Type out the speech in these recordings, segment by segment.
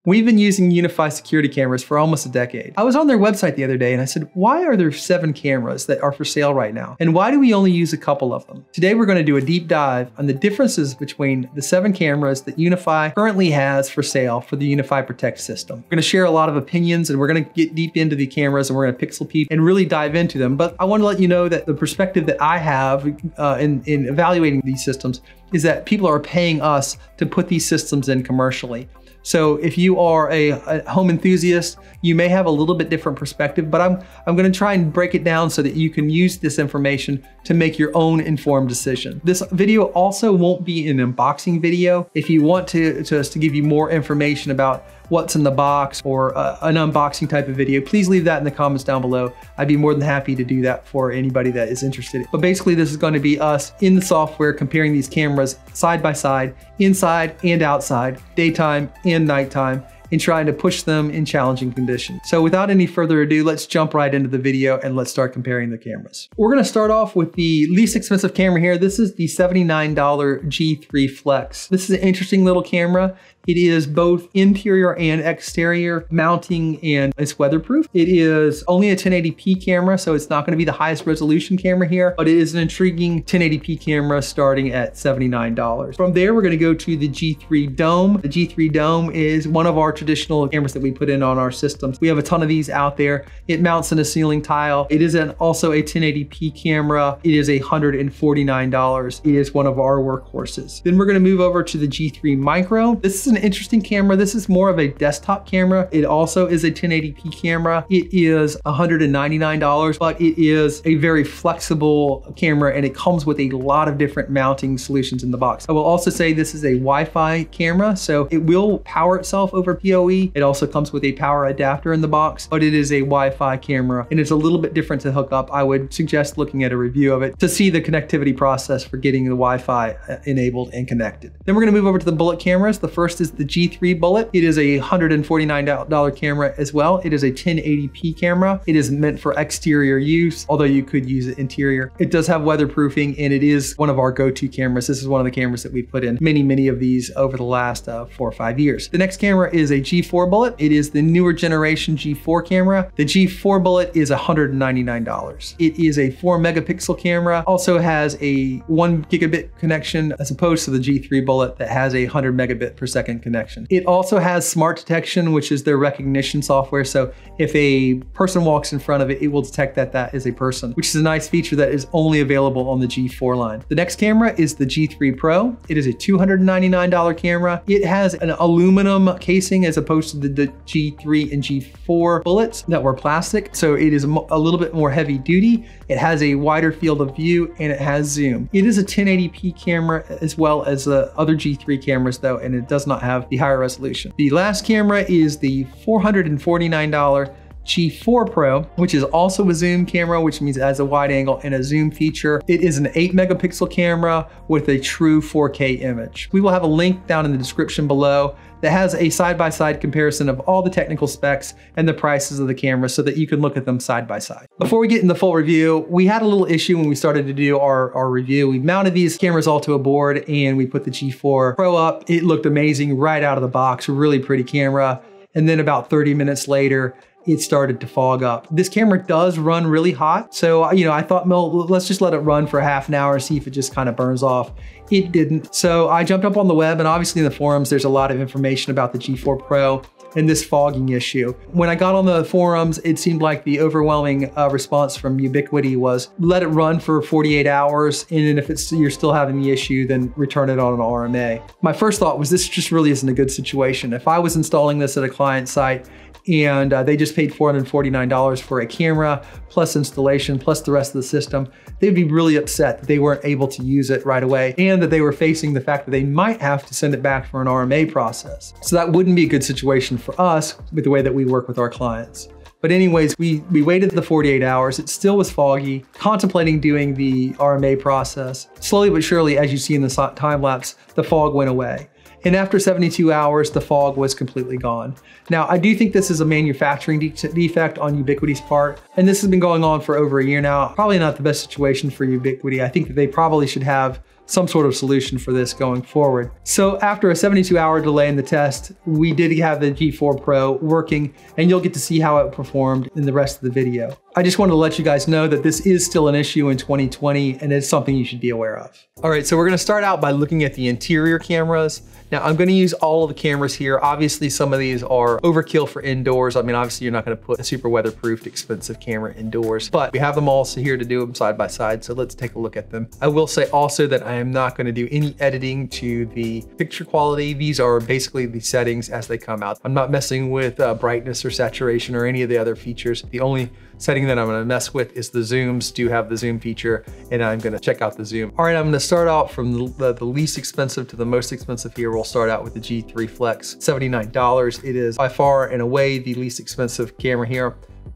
We've been using Unifi security cameras for almost a decade. I was on their website the other day and I said, why are there 7 cameras that are for sale right now? And why do we only use a couple of them? Today we're going to do a deep dive on the differences between the 7 cameras that Unifi currently has for sale for the Unifi Protect system. We're going to share a lot of opinions and we're going to get deep into the cameras and we're going to pixel peep and really dive into them. But I want to let you know that the perspective that I have in evaluating these systems is that people are paying us to put these systems in commercially. So if you are a home enthusiast, you may have a little bit different perspective, but I'm going to try and break it down so that you can use this information to make your own informed decision. This video also won't be an unboxing video. If you want to give you more information about what's in the box or an unboxing type of video, please leave that in the comments down below. I'd be more than happy to do that for anybody that is interested. But basically this is going to be us in the software comparing these cameras side by side, inside and outside, daytime and nighttime, and trying to push them in challenging conditions. So without any further ado, let's jump right into the video and let's start comparing the cameras. We're gonna start off with the least expensive camera here. This is the $79 G3 Flex. This is an interesting little camera. It is both interior and exterior mounting and it's weatherproof. It is only a 1080p camera, so it's not gonna be the highest resolution camera here, but it is an intriguing 1080p camera starting at $79. From there, we're gonna go to the G3 Dome. The G3 Dome is one of our traditional cameras that we put in on our systems. We have a ton of these out there. It mounts in a ceiling tile. It is also a 1080p camera. It is $149. It is one of our workhorses. Then we're gonna move over to the G3 Micro. This is an interesting camera. This is more of a desktop camera. It also is a 1080p camera. It is $199, but it is a very flexible camera and it comes with a lot of different mounting solutions in the box. I will also say this is a Wi-Fi camera, so it will power itself over PoE. It also comes with a power adapter in the box, but it is a Wi-Fi camera and it's a little bit different to hook up. I would suggest looking at a review of it to see the connectivity process for getting the Wi-Fi enabled and connected. Then we're gonna move over to the bullet cameras. The first is the G3 Bullet. It is a $149 camera as well. It is a 1080p camera. It is meant for exterior use, although you could use it interior. It does have weatherproofing and it is one of our go-to cameras. This is one of the cameras that we put in many of these over the last 4 or 5 years. The next camera is a G4 Bullet. It is the newer generation G4 camera. The G4 Bullet is $199. It is a 4 megapixel camera. Also has a 1 gigabit connection as opposed to the G3 Bullet that has a 100 megabit per second connection. It also has smart detection, which is their recognition software. So if a person walks in front of it, it will detect that that is a person, which is a nice feature that is only available on the G4 line. The next camera is the G3 Pro. It is a $299 camera. It has an aluminum casing as opposed to the G3 and G4 bullets that were plastic. So it is a little bit more heavy duty. It has a wider field of view and it has zoom. It is a 1080p camera as well as the other G3 cameras though, and it does not have the higher resolution. The last camera is the $449 G4 Pro, which is also a zoom camera, which means it has a wide angle and a zoom feature. It is an 8 megapixel camera with a true 4K image. We will have a link down in the description below that has a side-by-side comparison of all the technical specs and the prices of the cameras so that you can look at them side by side. Before we get in the full review, we had a little issue when we started to do our review. We mounted these cameras all to a board and we put the G4 Pro up. It looked amazing right out of the box, really pretty camera. And then about 30 minutes later, it started to fog up. This camera does run really hot. So, I thought, well, let's just let it run for half an hour, see if it just kind of burns off. It didn't. So I jumped up on the web and obviously in the forums, there's a lot of information about the G4 Pro and this fogging issue. When I got on the forums, it seemed like the overwhelming response from Ubiquiti was let it run for 48 hours. And then if you're still having the issue, then return it on an RMA. My first thought was this just really isn't a good situation. If I was installing this at a client site and they just paid $449 for a camera, plus installation, plus the rest of the system, they'd be really upset that they weren't able to use it right away and that they were facing the fact that they might have to send it back for an RMA process. So that wouldn't be a good situation for us with the way that we work with our clients. But anyways, we waited the 48 hours. It still was foggy, contemplating doing the RMA process. Slowly but surely, as you see in the time lapse, the fog went away. And after 72 hours, the fog was completely gone. Now, I do think this is a manufacturing defect on Ubiquiti's part, and this has been going on for over a year now. Probably not the best situation for Ubiquiti. I think that they probably should have some sort of solution for this going forward. So after a 72-hour delay in the test, we did have the G4 Pro working, and you'll get to see how it performed in the rest of the video. I just wanted to let you guys know that this is still an issue in 2020, and it's something you should be aware of. All right, so we're gonna start out by looking at the interior cameras. Now, I'm gonna use all of the cameras here. Obviously, some of these are overkill for indoors. I mean, obviously, you're not gonna put a super weatherproofed, expensive camera indoors, but we have them all here to do them side by side, so let's take a look at them. I will say also that I am not gonna do any editing to the picture quality. These are basically the settings as they come out. I'm not messing with brightness or saturation or any of the other features. The only setting that I'm gonna mess with is the zooms. Do have the zoom feature, and I'm gonna check out the zoom. All right, I'm gonna start out from the least expensive to the most expensive here. We'll start out with the G3 Flex, $79. It is by far and away the least expensive camera here.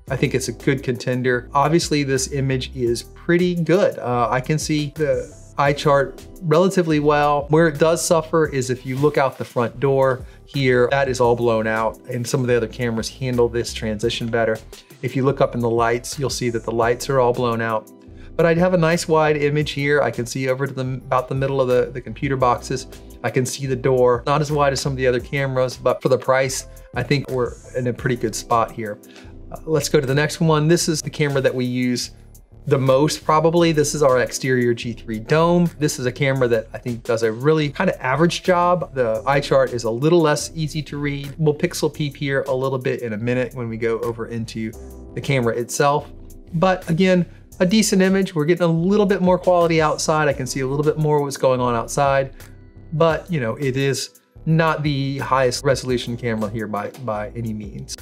I think it's a good contender. Obviously, this image is pretty good. I can see the eye chart relatively well. Where it does suffer is if you look out the front door here, that is all blown out, and some of the other cameras handle this transition better. If you look up in the lights, you'll see that the lights are all blown out. But I'd have a nice wide image here. I can see over to about the middle of the computer boxes. I can see the door, not as wide as some of the other cameras, but for the price, I think we're in a pretty good spot here. Let's go to the next one. This is the camera that we use the most probably. This is our exterior G3 Dome. This is a camera that I think does a really kind of average job. The eye chart is a little less easy to read. We'll pixel peep here a little bit in a minute when we go over into the camera itself. But again, a decent image. We're getting a little bit more quality outside. I can see a little bit more what's going on outside, but you know, it is not the highest resolution camera here by any means.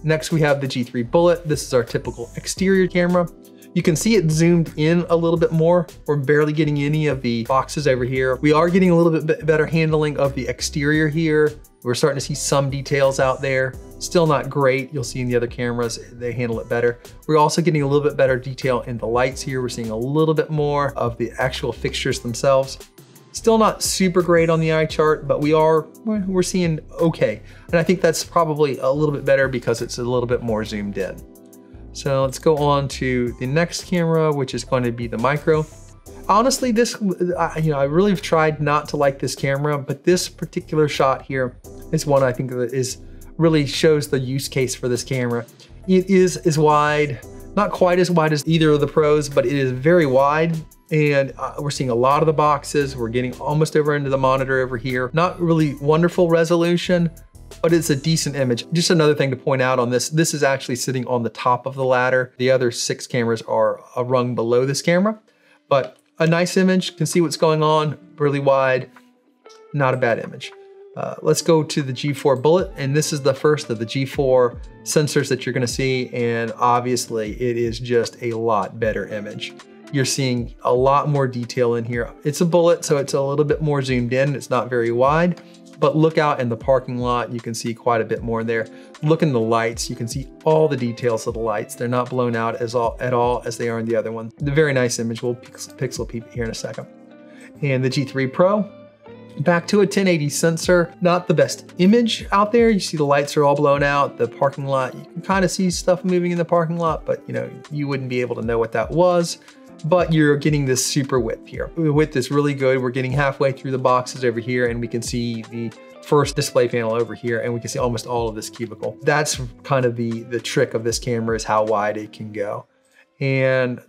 Next, we have the G3 Bullet. This is our typical exterior camera. You can see it zoomed in a little bit more. We're barely getting any of the boxes over here. We are getting a little bit better handling of the exterior here. We're starting to see some details out there. Still not great. You'll see in the other cameras, they handle it better. We're also getting a little bit better detail in the lights here. We're seeing a little bit more of the actual fixtures themselves. Still not super great on the eye chart, but we're seeing okay. And I think that's probably a little bit better because it's a little bit more zoomed in. So let's go on to the next camera, which is going to be the micro. Honestly, I really have tried not to like this camera, but this particular shot here is one I think that really shows the use case for this camera. It is wide, not quite as wide as either of the Pros, but it is very wide. And we're seeing a lot of the boxes. We're getting almost over into the monitor over here. Not really wonderful resolution, but it's a decent image. Just another thing to point out on this is actually sitting on the top of the ladder. The other 6 cameras are a rung below this camera, but a nice image, can see what's going on, really wide, not a bad image. Let's go to the G4 Bullet, and this is the first of the G4 sensors that you're gonna see, and obviously it is just a lot better image. You're seeing a lot more detail in here. It's a Bullet, so it's a little bit more zoomed in. It's not very wide, but look out in the parking lot. You can see quite a bit more there. Look in the lights. You can see all the details of the lights. They're not blown out at all as they are in the other one. The very nice image. We'll pixel peep here in a second. And the G3 Pro, back to a 1080 sensor. Not the best image out there. You see the lights are all blown out. The parking lot, you can kind of see stuff moving in the parking lot, but you know, you wouldn't be able to know what that was. But you're getting this super width here. The width is really good. We're getting halfway through the boxes over here, and we can see the first display panel over here, and we can see almost all of this cubicle. That's kind of the trick of this camera, is how wide it can go. And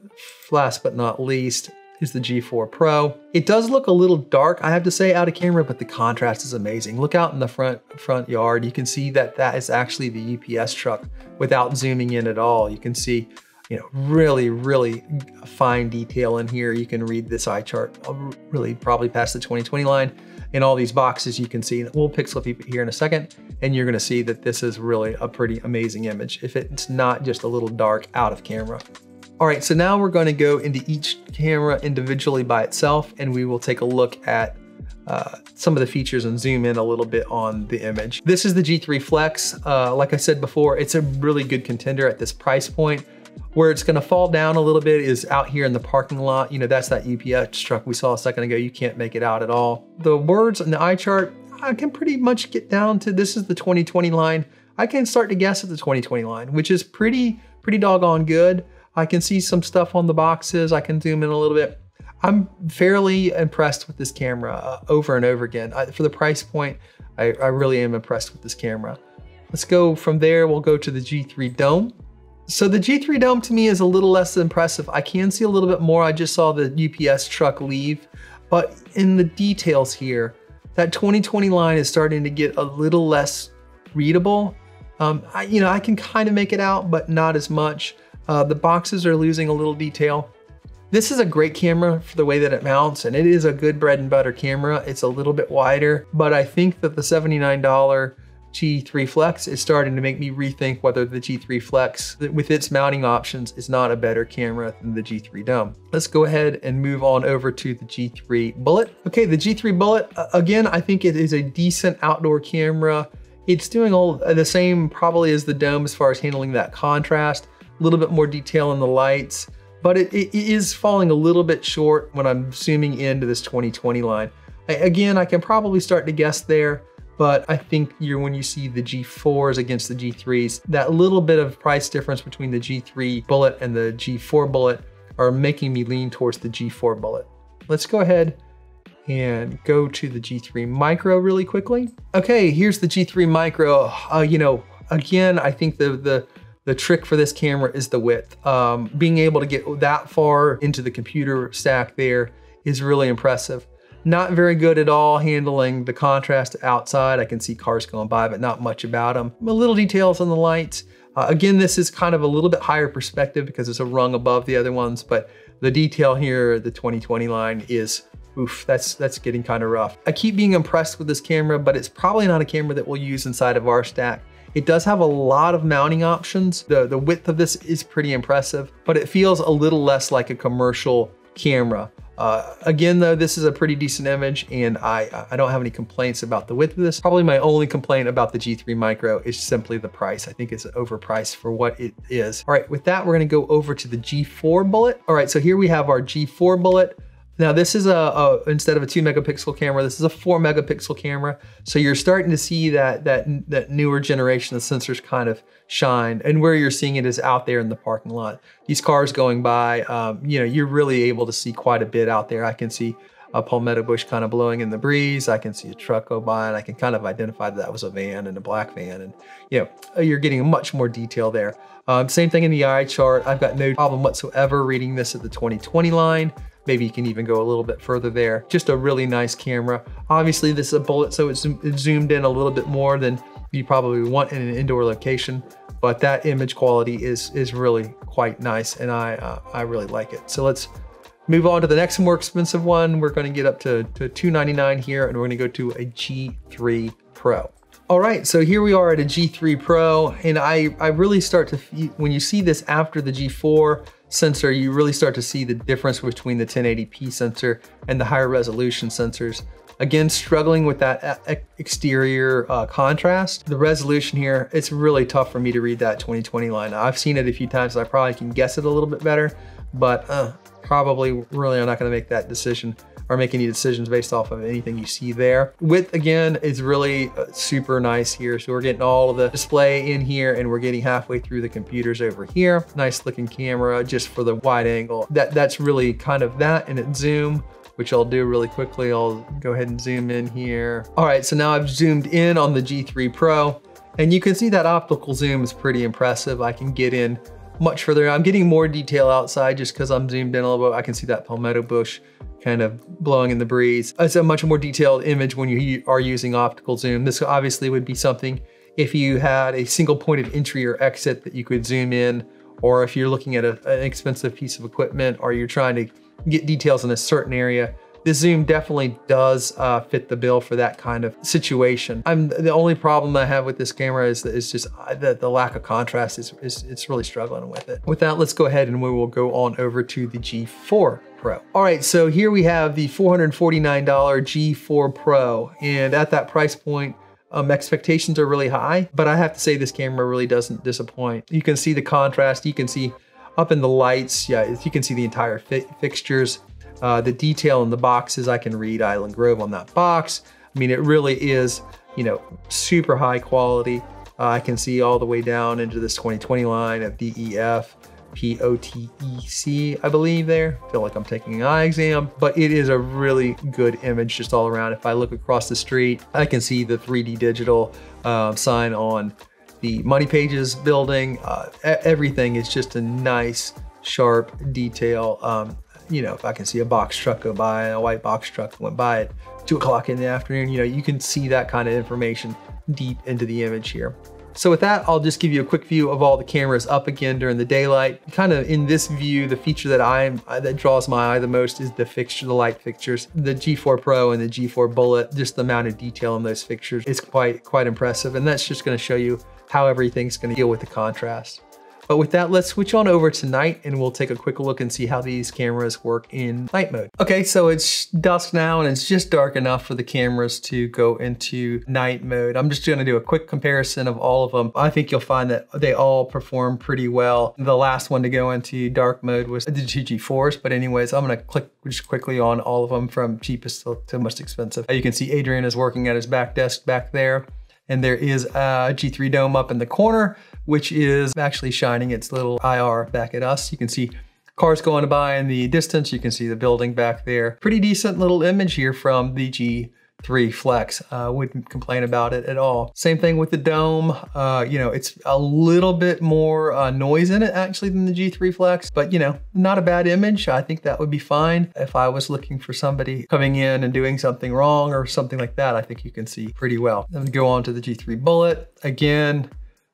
last but not least is the G4 Pro. It does look a little dark, I have to say, out of camera, but the contrast is amazing. Look out in the front yard. You can see that is actually the UPS truck without zooming in at all. You can see, you know, really, really fine detail in here. You can read this eye chart really probably past the 2020 line. In all these boxes, you can see, we'll pixel peep it here in a second, and you're gonna see that this is really a pretty amazing image if it's not just a little dark out of camera. All right, so now we're gonna go into each camera individually by itself, and we will take a look at some of the features and zoom in a little bit on the image. This is the G3 Flex. Like I said before, it's a really good contender at this price point. Where it's gonna fall down a little bit is out here in the parking lot. You know, that's that UPS truck we saw a second ago. You can't make it out at all. The words in the eye chart, I can pretty much get down to, this is the 2020 line. I can start to guess at the 2020 line, which is pretty doggone good. I can see some stuff on the boxes. I can zoom in a little bit. I'm fairly impressed with this camera over and over again. For the price point, I really am impressed with this camera. Let's go from there, we'll go to the G3 Dome. So the G3 Dome to me is a little less impressive. I can see a little bit more. I just saw the UPS truck leave, but in the details here, that 2020 line is starting to get a little less readable. I can kind of make it out, but not as much. The boxes are losing a little detail. This is a great camera for the way that it mounts, and it is a good bread and butter camera. It's a little bit wider, but I think that the $79 G3 Flex is starting to make me rethink whether the G3 Flex, with its mounting options, is not a better camera than the G3 Dome. Let's go ahead and move on over to the G3 Bullet. Okay, the G3 Bullet, again, I think it is a decent outdoor camera. It's doing all the same probably as the Dome as far as handling that contrast, a little bit more detail in the lights, but it is falling a little bit short when I'm zooming into this 2020 line. Again, I can probably start to guess there, but I think when you see the G4s against the G3s, that little bit of price difference between the G3 Bullet and the G4 Bullet are making me lean towards the G4 Bullet. Let's go ahead and go to the G3 Micro really quickly. Okay, here's the G3 Micro. Again, I think the trick for this camera is the width. Being able to get that far into the computer stack there is really impressive. Not very good at all handling the contrast outside. I can see cars going by, but not much about them. A little details on the lights. Again, this is kind of a little bit higher perspective because it's a rung above the other ones, but the detail here, the 2020 line is, oof, that's getting kind of rough. I keep being impressed with this camera, but it's probably not a camera that we'll use inside of our stack. It does have a lot of mounting options. The width of this is pretty impressive, but it feels a little less like a commercial camera. Again, though, this is a pretty decent image, and I don't have any complaints about the width of this. Probably my only complaint about the G3 Micro is simply the price. I think it's overpriced for what it is. All right, with that, we're gonna go over to the G4 Bullet. All right, so here we have our G4 Bullet. Now this is instead of a 2 megapixel camera, this is a 4 megapixel camera. So you're starting to see that newer generation of sensors kind of shine, and where you're seeing it is out there in the parking lot. These cars going by, you're really able to see quite a bit out there. I can see a palmetto bush kind of blowing in the breeze. I can see a truck go by, and I can kind of identify that was a van, and a black van, and you're getting much more detail there. Same thing in the eye chart. I've got no problem whatsoever reading this at the 2020 line. Maybe you can even go a little bit further there. Just a really nice camera. Obviously this is a Bullet, so it's zoomed in a little bit more than you probably want in an indoor location, but that image quality is really quite nice, and I really like it. So let's move on to the next more expensive one. We're gonna get up to $299 here, and we're gonna go to a G3 Pro. All right, so here we are at a G3 Pro, and I really start to, when you see this after the G4 sensor, you really start to see the difference between the 1080p sensor and the higher resolution sensors. Again, struggling with that exterior contrast. The resolution here, it's really tough for me to read that 2020 line. I've seen it a few times, so I probably can guess it a little bit better, but probably really I'm not gonna make that decision or make any decisions based off of anything you see there. Width, again, is really super nice here. So we're getting all of the display in here, and we're getting halfway through the computers over here. Nice looking camera just for the wide angle. That's really kind of that, and it zoom, which I'll do really quickly. I'll go ahead and zoom in here. All right, so now I've zoomed in on the G3 Pro, and you can see that optical zoom is pretty impressive. I can get in much further. I'm getting more detail outside just because I'm zoomed in a little bit. I can see that palmetto bush kind of blowing in the breeze. It's a much more detailed image when you are using optical zoom. This obviously would be something if you had a single point of entry or exit that you could zoom in, or if you're looking at an expensive piece of equipment, or you're trying to get details in a certain area. This zoom definitely does fit the bill for that kind of situation. The only problem I have with this camera is just the lack of contrast. It's really struggling with it. With that, let's go ahead and we will go on over to the G4 Pro. All right, so here we have the $449 G4 Pro, and at that price point, expectations are really high, but I have to say this camera really doesn't disappoint. You can see the contrast, you can see up in the lights, yeah, you can see the entire fixtures. The detail in the boxes, I can read Island Grove on that box. I mean, it really is, super high quality. I can see all the way down into this 2020 line of DEF. P-O-T-E-C, I believe there. I feel like I'm taking an eye exam, but it is a really good image just all around. If I look across the street, I can see the 3D digital sign on the Money Pages building. Everything is just a nice, sharp detail. You know, if I can see a box truck go by, a white box truck went by at 2 o'clock in the afternoon, you know, you can see that kind of information deep into the image here. So with that, I'll just give you a quick view of all the cameras up again during the daylight. Kind of in this view, the feature that draws my eye the most is the light fixtures. The G4 Pro and the G4 Bullet, just the amount of detail in those fixtures is quite impressive. And that's just gonna show you how everything's gonna deal with the contrast. But with that, let's switch on over to night and we'll take a quick look and see how these cameras work in night mode. Okay, so it's dusk now and it's just dark enough for the cameras to go into night mode. I'm just gonna do a quick comparison of all of them. I think you'll find that they all perform pretty well. The last one to go into dark mode was the G4s, but anyways, I'm gonna click just quickly on all of them from cheapest to most expensive. You can see Adrian is working at his back desk back there. And there is a G3 dome up in the corner, which is actually shining its little IR back at us. You can see cars going by in the distance. You can see the building back there. Pretty decent little image here from the G3 Flex. Wouldn't complain about it at all. Same thing with the dome. You know, it's a little bit more noise in it actually than the G3 Flex, but you know, not a bad image. I think that would be fine. If I was looking for somebody coming in and doing something wrong or something like that, I think you can see pretty well. Then we go on to the G3 Bullet. Again,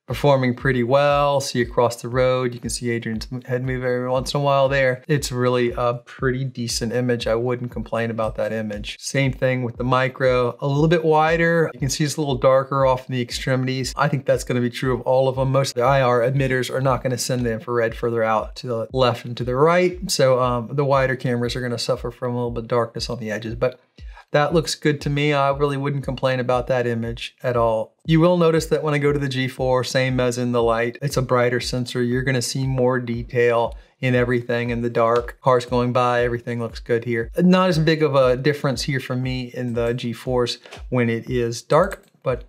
performing pretty well. See across the road, you can see Adrian's head move every once in a while there. It's really a pretty decent image. I wouldn't complain about that image. Same thing with the micro, a little bit wider. You can see it's a little darker off in the extremities. I think that's gonna be true of all of them. Most of the IR emitters are not gonna send the infrared further out to the left and to the right. So the wider cameras are gonna suffer from a little bit of darkness on the edges, but that looks good to me. I really wouldn't complain about that image at all. You will notice that when I go to the G4, same as in the light, it's a brighter sensor. You're gonna see more detail in everything in the dark. Cars going by, everything looks good here. Not as big of a difference here for me in the G4s when it is dark, but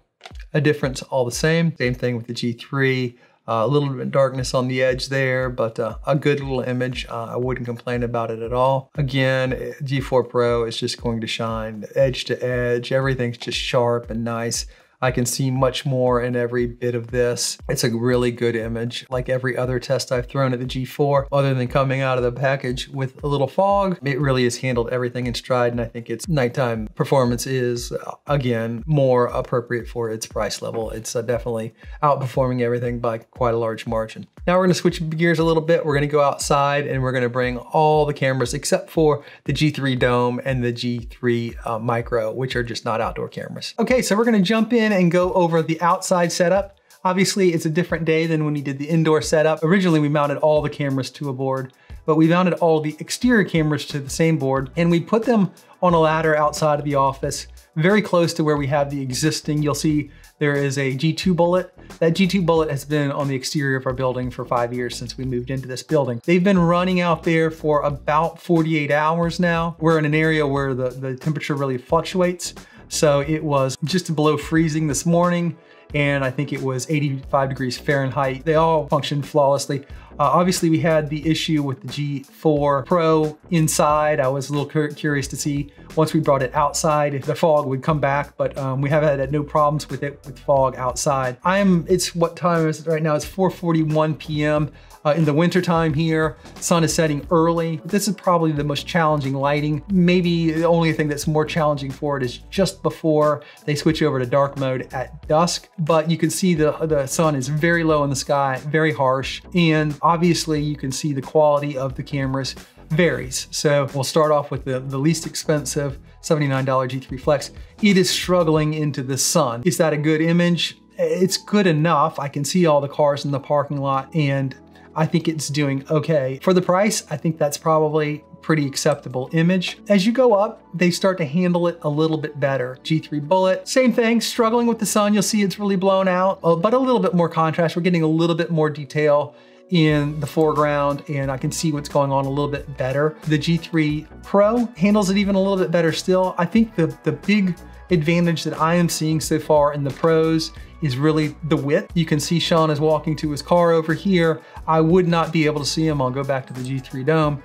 a difference all the same. Same thing with the G3. A little bit of darkness on the edge there, but a good little image. I wouldn't complain about it at all. Again, G4 Pro is just going to shine edge to edge. Everything's just sharp and nice. I can see much more in every bit of this. It's a really good image. Like every other test I've thrown at the G4, other than coming out of the package with a little fog, it really has handled everything in stride, and I think its nighttime performance is, again, more appropriate for its price level. It's definitely outperforming everything by quite a large margin. Now we're gonna switch gears a little bit. We're gonna go outside and we're gonna bring all the cameras except for the G3 Dome and the G3 Micro, which are just not outdoor cameras. Okay, so we're gonna jump in and go over the outside setup. Obviously, it's a different day than when we did the indoor setup. Originally, we mounted all the cameras to a board, but we mounted all the exterior cameras to the same board, and we put them on a ladder outside of the office, very close to where we have the existing. You'll see there is a G2 Bullet. That G2 Bullet has been on the exterior of our building for 5 years since we moved into this building. They've been running out there for about 48 hours now. We're in an area where the temperature really fluctuates. So it was just below freezing this morning, and I think it was 85 degrees Fahrenheit. They all functioned flawlessly. Obviously, we had the issue with the G4 Pro inside. I was a little curious to see once we brought it outside if the fog would come back, but we have had no problems with it with fog outside. It's what time is it right now? It's 4:41 p.m. In the winter time here, sun is setting early. This is probably the most challenging lighting. Maybe the only thing that's more challenging for it is just before they switch over to dark mode at dusk. But you can see the sun is very low in the sky, very harsh. And obviously you can see the quality of the cameras varies. So we'll start off with the least expensive $79 G3 Flex. It is struggling into the sun. Is that a good image? It's good enough. I can see all the cars in the parking lot, and I think it's doing okay. For the price, I think that's probably pretty acceptable image. As you go up, they start to handle it a little bit better. G3 Bullet, same thing, struggling with the sun. You'll see it's really blown out, but a little bit more contrast. We're getting a little bit more detail in the foreground, and I can see what's going on a little bit better. The G3 Pro handles it even a little bit better still. I think the big advantage that I am seeing so far in the Pros is really the width. You can see Sean is walking to his car over here. I would not be able to see him. I'll go back to the G3 Dome.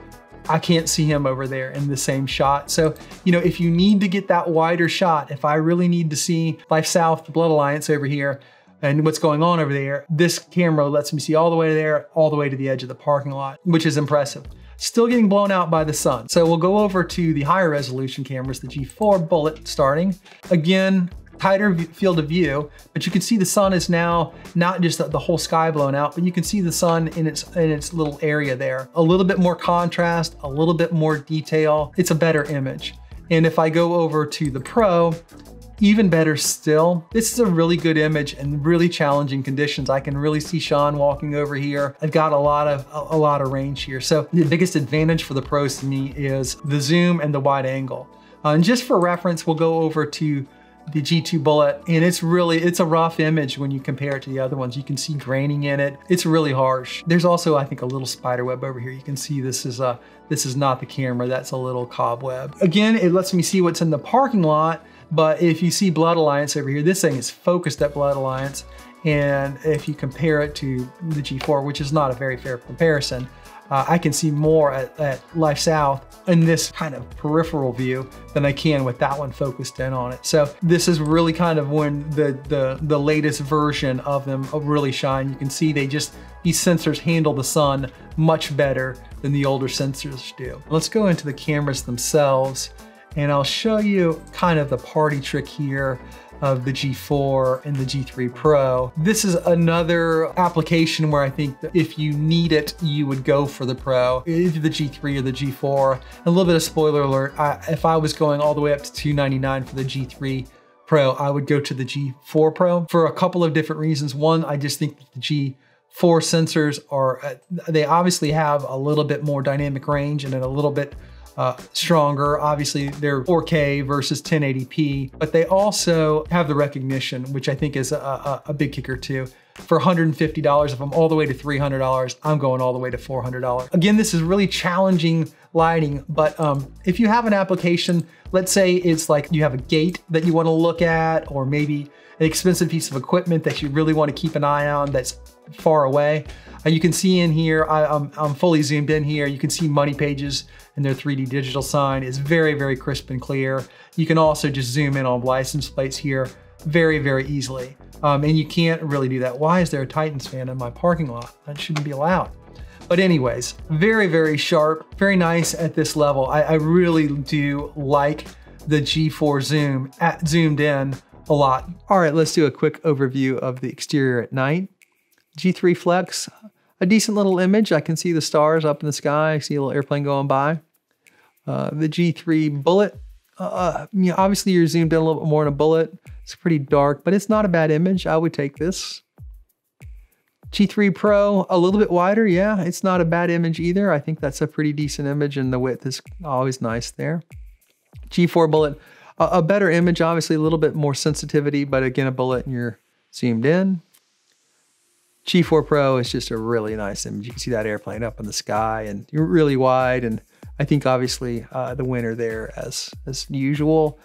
I can't see him over there in the same shot. So, you know, if you need to get that wider shot, if I really need to see Life South, the Blood Alliance over here, and what's going on over there, this camera lets me see all the way there, all the way to the edge of the parking lot, which is impressive. Still getting blown out by the sun. So we'll go over to the higher resolution cameras, the G4 Bullet starting. Again, tighter field of view, but you can see the sun is now not just the whole sky blown out, but you can see the sun in its little area there. A little bit more contrast, a little bit more detail. It's a better image. And if I go over to the Pro, even better still. This is a really good image in really challenging conditions. I can really see Sean walking over here. I've got a lot of range here. So the biggest advantage for the Pros to me is the zoom and the wide angle. And just for reference, we'll go over to the G2 Bullet, and it's a rough image when you compare it to the other ones. You can see graining in it. It's really harsh. There's also, I think, a little spider web over here. You can see this is not the camera. That's a little cobweb. Again, it lets me see what's in the parking lot. But if you see Blood Alliance over here, this thing is focused at Blood Alliance. And if you compare it to the G4, which is not a very fair comparison, I can see more at Life South in this kind of peripheral view than I can with that one focused in on it. So this is really kind of when the latest version of them really shine. You can see these sensors handle the sun much better than the older sensors do. Let's go into the cameras themselves, and I'll show you kind of the party trick here of the G4 and the G3 Pro. This is another application where I think that if you need it, you would go for the Pro, either the G3 or the G4. A little bit of spoiler alert, if I was going all the way up to $299 for the G3 Pro, I would go to the G4 Pro for a couple of different reasons. One, I just think that the G4 sensors they obviously have a little bit more dynamic range and a little bit stronger. Obviously, they're 4K versus 1080p, but they also have the recognition, which I think is a big kicker too. For $150 of them all the way to $300, I'm going all the way to $400. Again, this is really challenging lighting, but if you have an application, let's say it's like you have a gate that you want to look at, or maybe an expensive piece of equipment that you really want to keep an eye on that's far away. You can see in here, I'm fully zoomed in here. You can see Money Pages and their 3D digital sign is very, very crisp and clear. You can also just zoom in on license plates here very, very easily. And you can't really do that. Why is there a Titans fan in my parking lot? That shouldn't be allowed. But anyways, very, very sharp, very nice at this level. I really do like the G4 zoom, zoomed in a lot. All right, let's do a quick overview of the exterior at night. G3 Flex, a decent little image. I can see the stars up in the sky. I see a little airplane going by. The G3 Bullet, obviously you're zoomed in a little bit more in a Bullet. It's pretty dark, but it's not a bad image. I would take this. G3 Pro, a little bit wider. Yeah, it's not a bad image either. I think that's a pretty decent image, and the width is always nice there. G4 Bullet, a better image, obviously a little bit more sensitivity, but again, a Bullet and you're zoomed in. G4 Pro is just a really nice image. You can see that airplane up in the sky and you're really wide. And I think obviously the winner there as usual.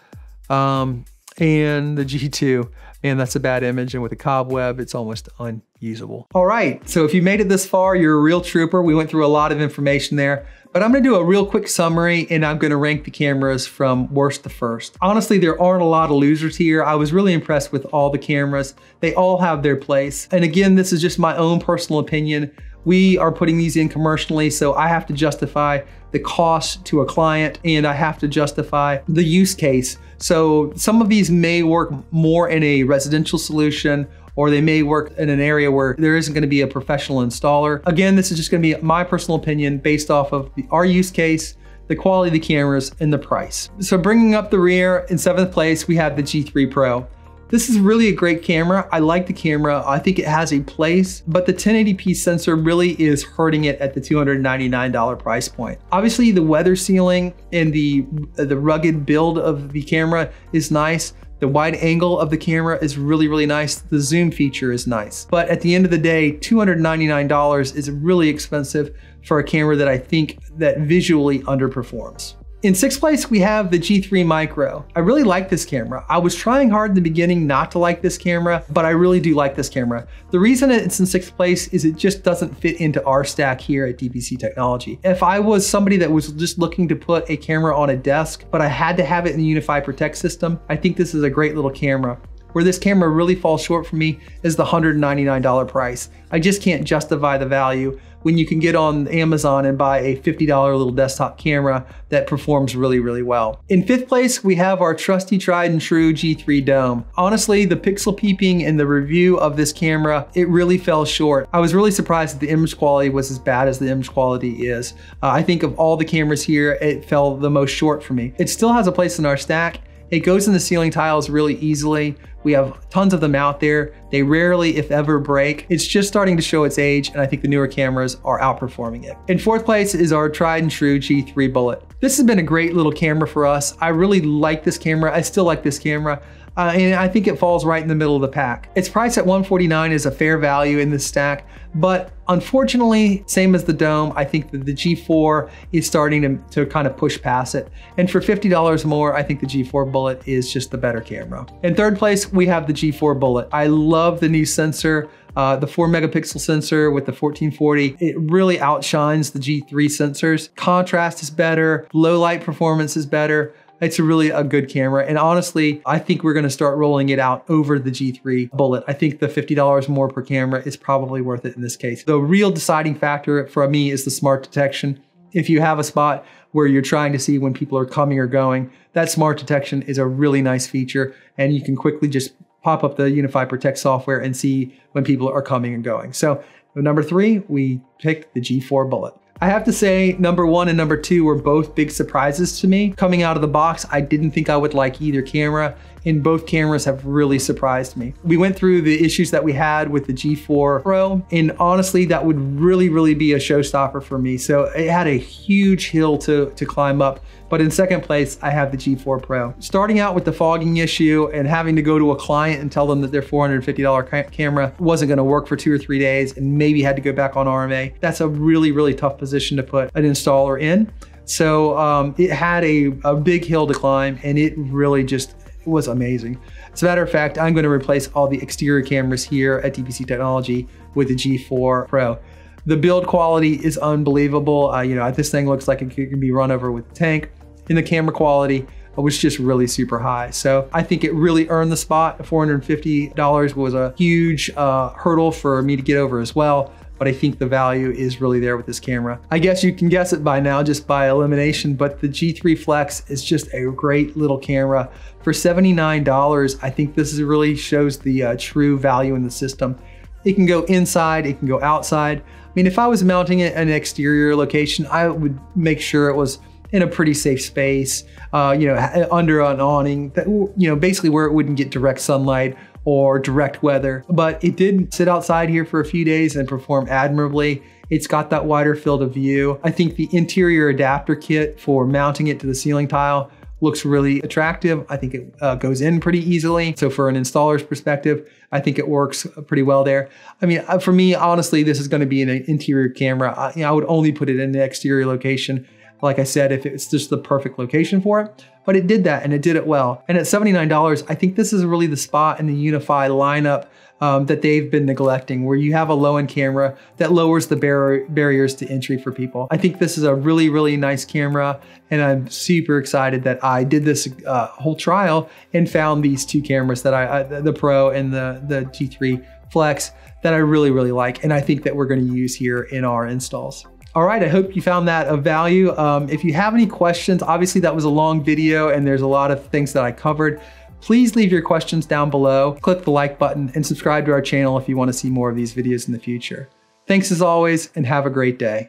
And the G2, man, that's a bad image. And with the cobweb, it's almost unusable. All right, so if you made it this far, you're a real trooper. We went through a lot of information there, but I'm gonna do a real quick summary and I'm gonna rank the cameras from worst to first. Honestly, there aren't a lot of losers here. I was really impressed with all the cameras. They all have their place. And again, this is just my own personal opinion. We are putting these in commercially, so I have to justify the cost to a client and I have to justify the use case. So some of these may work more in a residential solution, or they may work in an area where there isn't gonna be a professional installer. Again, this is just gonna be my personal opinion based off of our use case, the quality of the cameras, and the price. So bringing up the rear, in 7th place, we have the G3 Pro. This is really a great camera. I like the camera. I think it has a place, but the 1080p sensor really is hurting it at the $299 price point. Obviously, the weather sealing and the rugged build of the camera is nice. The wide angle of the camera is really, really nice. The zoom feature is nice. But at the end of the day, $299 is really expensive for a camera that I think that visually underperforms. In sixth place, we have the G3 Micro. I really like this camera. I was trying hard in the beginning not to like this camera, but I really do like this camera. The reason it's in sixth place is it just doesn't fit into our stack here at DBC Technology. If I was somebody that was just looking to put a camera on a desk, but I had to have it in the UniFi Protect system, I think this is a great little camera. Where this camera really falls short for me is the $199 price. I just can't justify the value when you can get on Amazon and buy a $50 little desktop camera that performs really, really well. In fifth place, we have our trusty, tried and true G3 Dome. Honestly, the pixel peeping and the review of this camera, it really fell short. I was really surprised that the image quality was as bad as the image quality is. I think of all the cameras here, it fell the most short for me. It still has a place in our stack. It goes in the ceiling tiles really easily. We have tons of them out there. They rarely, if ever, break. It's just starting to show its age, and I think the newer cameras are outperforming it. In fourth place is our tried and true G3 Bullet. This has been a great little camera for us. I really like this camera. I still like this camera. And I think it falls right in the middle of the pack. Its price at $149 is a fair value in this stack, but unfortunately, same as the Dome, I think that the G4 is starting to kind of push past it. And for $50 more, I think the G4 Bullet is just the better camera. In third place, we have the G4 Bullet. I love the new sensor. The 4 megapixel sensor with the 1440, it really outshines the G3 sensors. Contrast is better, low light performance is better. It's really a good camera. And honestly, I think we're gonna start rolling it out over the G3 Bullet. I think the $50 more per camera is probably worth it in this case. The real deciding factor for me is the smart detection. If you have a spot where you're trying to see when people are coming or going, that smart detection is a really nice feature. And you can quickly just pop up the UniFi Protect software and see when people are coming and going. So number 3, we picked the G4 Bullet. I have to say, number 1 and number 2 were both big surprises to me. Coming out of the box, I didn't think I would like either camera, and both cameras have really surprised me. We went through the issues that we had with the G4 Pro, and honestly, that would really be a showstopper for me. So it had a huge hill to climb up. But in second place, I have the G4 Pro. Starting out with the fogging issue and having to go to a client and tell them that their $450 camera wasn't gonna work for 2 or 3 days and maybe had to go back on RMA, that's a really tough position to put an installer in. So it had a big hill to climb, and it really just was amazing. As a matter of fact, I'm gonna replace all the exterior cameras here at DBC Technology with the G4 Pro. The build quality is unbelievable. This thing looks like it can be run over with a tank. And the camera quality was just really super high. So I think it really earned the spot. $450 was a huge hurdle for me to get over as well. But I think the value is really there with this camera. I guess you can guess it by now just by elimination, but the G3 Flex is just a great little camera. For $79, I think this really shows the true value in the system. It can go inside, it can go outside. I mean, if I was mounting it in an exterior location, I would make sure it was in a pretty safe space, under an awning, that, basically where it wouldn't get direct sunlight or direct weather. But it did sit outside here for a few days and perform admirably. It's got that wider field of view. I think the interior adapter kit for mounting it to the ceiling tile looks really attractive. I think it goes in pretty easily. So for an installer's perspective, I think it works pretty well there. I mean, for me, honestly, this is gonna be an interior camera. I would only put it in an exterior location. Like I said, if it's just the perfect location for it, but it did that and it did it well. And at $79, I think this is really the spot in the UniFi lineup that they've been neglecting, where you have a low-end camera that lowers the barriers to entry for people. I think this is a really nice camera, and I'm super excited that I did this whole trial and found these two cameras that the Pro and the G3 Flex that I really like, and I think that we're going to use here in our installs. All right, I hope you found that of value. If you have any questions, obviously that was a long video and there's a lot of things that I covered. Please leave your questions down below, click the like button, and subscribe to our channel if you want to see more of these videos in the future. Thanks as always, and have a great day.